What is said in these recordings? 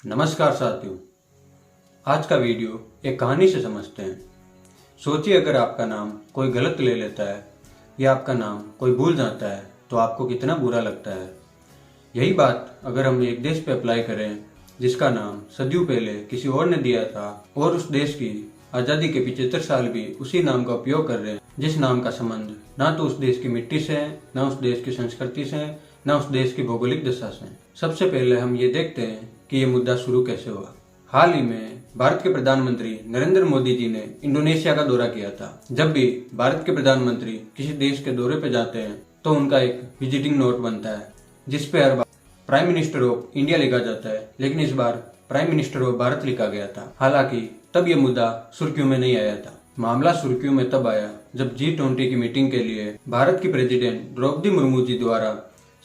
नमस्कार साथियों, आज का वीडियो एक कहानी से समझते हैं। सोचिए अगर आपका नाम कोई गलत ले लेता है या आपका नाम कोई भूल जाता है तो आपको कितना बुरा लगता है। यही बात अगर हम एक देश पे अप्लाई करें जिसका नाम सदियों पहले किसी और ने दिया था और उस देश की आज़ादी के 75 साल भी उसी नाम का उपयोग कर रहे हैं, जिस नाम का संबंध ना तो उस देश की मिट्टी से है, ना उस देश की संस्कृति से है, ना उस देश की भौगोलिक दशा से। सबसे पहले हम ये देखते हैं कि ये मुद्दा शुरू कैसे हुआ। हाल ही में भारत के प्रधानमंत्री नरेंद्र मोदी जी ने इंडोनेशिया का दौरा किया था। जब भी भारत के प्रधानमंत्री किसी देश के दौरे पे जाते हैं तो उनका एक विजिटिंग नोट बनता है जिसपे हर बार प्राइम मिनिस्टर ऑफ इंडिया लिखा जाता है, लेकिन इस बार प्राइम मिनिस्टर ऑफ भारत लिखा गया था। हालांकि तब ये मुद्दा सुर्खियों में नहीं आया था। मामला सुर्खियों में तब आया जब G20 की मीटिंग के लिए भारत की प्रेसिडेंट द्रौपदी मुर्मू जी द्वारा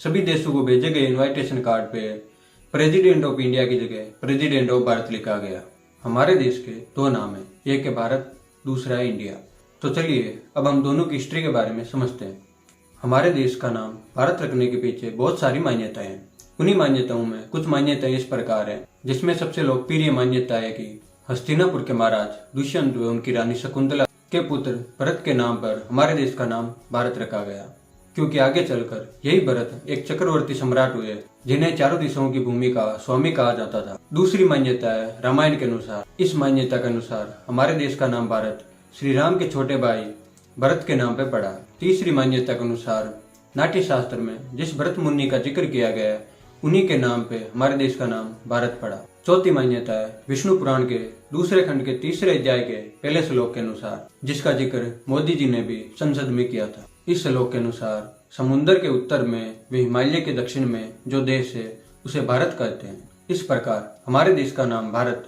सभी देशों को भेजे गए इनविटेशन कार्ड पे प्रेसिडेंट ऑफ इंडिया की जगह प्रेसिडेंट ऑफ भारत लिखा गया। हमारे देश के दो नाम है, एक है भारत, दूसरा है इंडिया। तो चलिए अब हम दोनों की हिस्ट्री के बारे में समझते हैं। हमारे देश का नाम भारत रखने के पीछे बहुत सारी मान्यताएं हैं। उन्हीं मान्यताओं में कुछ मान्यताएं इस प्रकार है, जिसमें सबसे लोकप्रिय मान्यता है कि हस्तिनापुर के महाराज दुष्यंत व उनकी रानी शकुंतला के पुत्र भरत के नाम पर हमारे देश का नाम भारत रखा गया, क्योंकि आगे चलकर यही भरत एक चक्रवर्ती सम्राट हुए जिन्हें चारों दिशाओं की भूमि का स्वामी कहा जाता था। दूसरी मान्यता है रामायण के अनुसार। इस मान्यता के अनुसार हमारे देश का नाम भारत श्री राम के छोटे भाई भरत के नाम पे पड़ा। तीसरी मान्यता के अनुसार नाट्य शास्त्र में जिस भरत मुनि का जिक्र किया गया है उन्हीं के नाम पे हमारे देश का नाम भारत पड़ा। चौथी मान्यता है विष्णु पुराण के दूसरे खंड के तीसरे अध्याय के पहले श्लोक के अनुसार, जिसका जिक्र मोदी जी ने भी संसद में किया था। इस श्लोक के अनुसार समुद्र के उत्तर में व हिमालय के दक्षिण में जो देश है उसे भारत कहते हैं। इस प्रकार हमारे देश का नाम भारत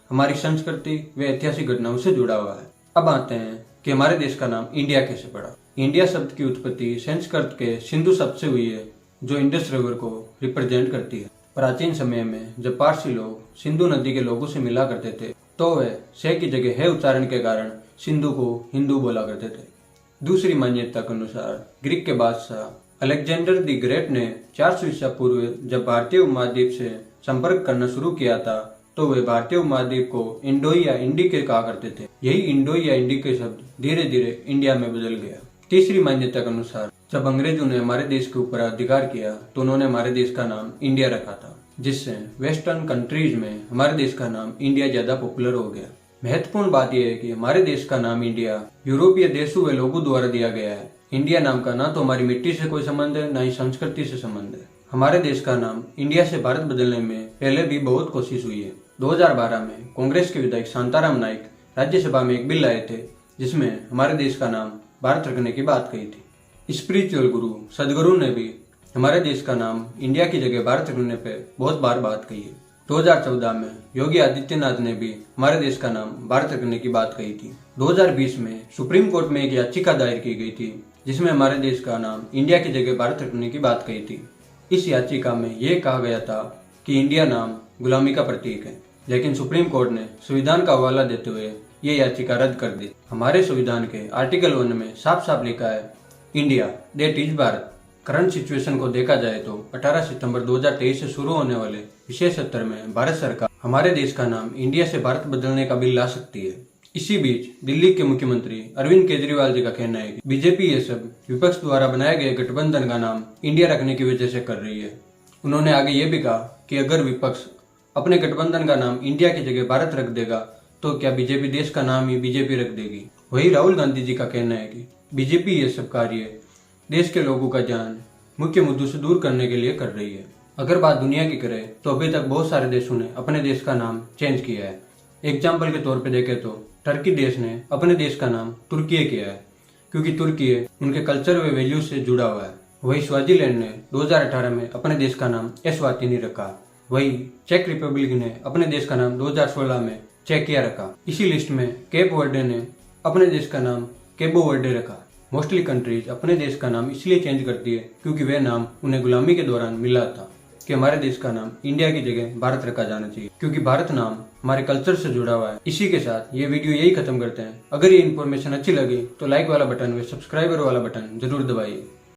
हमारी संस्कृति व ऐतिहासिक घटनाओं से जुड़ा हुआ है। अब आते हैं कि हमारे देश का नाम इंडिया कैसे पड़ा। इंडिया शब्द की उत्पत्ति संस्कृत के सिंधु शब्द से हुई है, जो इंडस रिवर को रिप्रेजेंट करती है। प्राचीन समय में जब पारसी लोग सिंधु नदी के लोगों से मिला करते थे तो वह से की जगह है उच्चारण के कारण सिंधु को हिंदू बोला करते थे। दूसरी मान्यता के अनुसार ग्रीक के बादशाह अलेक्जेंडर द ग्रेट ने 400 ईसा पूर्व जब भारतीय उपमहाद्वीप से संपर्क करना शुरू किया था तो वे भारतीय उपमहाद्वीप को इंडो या इंडिके कहा करते थे। यही इंडो या इंडिके शब्द धीरे धीरे इंडिया में बदल गया। तीसरी मान्यता के अनुसार जब अंग्रेजों ने हमारे देश के ऊपर अधिकार किया तो उन्होंने हमारे देश का नाम इंडिया रखा था, जिससे वेस्टर्न कंट्रीज में हमारे देश का नाम इंडिया ज्यादा पॉपुलर हो गया। महत्वपूर्ण बात यह है कि हमारे देश का नाम इंडिया यूरोपीय देशों व लोगों द्वारा दिया गया है। इंडिया नाम का ना तो हमारी मिट्टी से कोई संबंध है, ना ही संस्कृति से संबंध है। हमारे देश का नाम इंडिया से भारत बदलने में पहले भी बहुत कोशिश हुई है। 2012 में कांग्रेस के विधायक शांताराम नाइक राज्यसभा में एक बिल लाए थे जिसमें हमारे देश का नाम भारत रखने की बात कही थी। स्पिरिचुअल गुरु सदगुरु ने भी हमारे देश का नाम इंडिया की जगह भारत रखने पे बहुत बार बात कही है। 2014 में योगी आदित्यनाथ ने भी हमारे देश का नाम भारत रखने की बात कही थी। 2020 में सुप्रीम कोर्ट में एक याचिका दायर की गई थी जिसमें हमारे देश का नाम इंडिया की जगह भारत रखने की बात कही थी। इस याचिका में यह कहा गया था कि इंडिया नाम गुलामी का प्रतीक है, लेकिन सुप्रीम कोर्ट ने संविधान का हवाला देते हुए ये याचिका रद्द कर दी। हमारे संविधान के आर्टिकल 1 में साफ साफ लिखा है India that is Bharat. Current situation को देखा जाए तो 18 सितंबर 2023 से शुरू होने वाले विशेष सत्र में भारत सरकार हमारे देश का नाम इंडिया से भारत बदलने का बिल ला सकती है। इसी बीच दिल्ली के मुख्यमंत्री अरविंद केजरीवाल जी का कहना है कि बीजेपी ये सब विपक्ष द्वारा बनाए गए गठबंधन का नाम इंडिया रखने की वजह से कर रही है। उन्होंने आगे ये भी कहा कि अगर विपक्ष अपने गठबंधन का नाम इंडिया की जगह भारत रख देगा तो क्या बीजेपी देश का नाम ही बीजेपी रख देगी। वही राहुल गांधी जी का कहना है कि बीजेपी ये सब कार्य देश के लोगों का ध्यान मुख्य मुद्दों से दूर करने के लिए कर रही है। अगर बात दुनिया की करें तो अभी तक बहुत सारे देशों ने अपने देश का नाम चेंज किया है। एग्जाम्पल के तौर पे देखें तो टर्की देश ने अपने देश का नाम तुर्की किया है, क्योंकि तुर्की उनके कल्चर व वैल्यूज से जुड़ा हुआ है। वही स्वाजीलैंड ने 2018 में अपने देश का नाम एस्वातिनी रखा। वही चेक रिपब्लिक ने अपने देश का नाम 2016 में चेकिया रखा। इसी लिस्ट में केप वर्डे ने अपने देश का नाम केबो वर्डे रखा। मोस्टली कंट्रीज अपने देश का नाम इसलिए चेंज करती है क्योंकि वह नाम उन्हें गुलामी के दौरान मिला था कि हमारे देश का नाम इंडिया की जगह भारत रखा जाना चाहिए, क्योंकि भारत नाम हमारे कल्चर से जुड़ा हुआ है। इसी के साथ ये वीडियो यही खत्म करते हैं। अगर ये इन्फॉर्मेशन अच्छी लगी तो लाइक वाला बटन व सब्सक्राइबर वाला बटन जरूर दबाइए।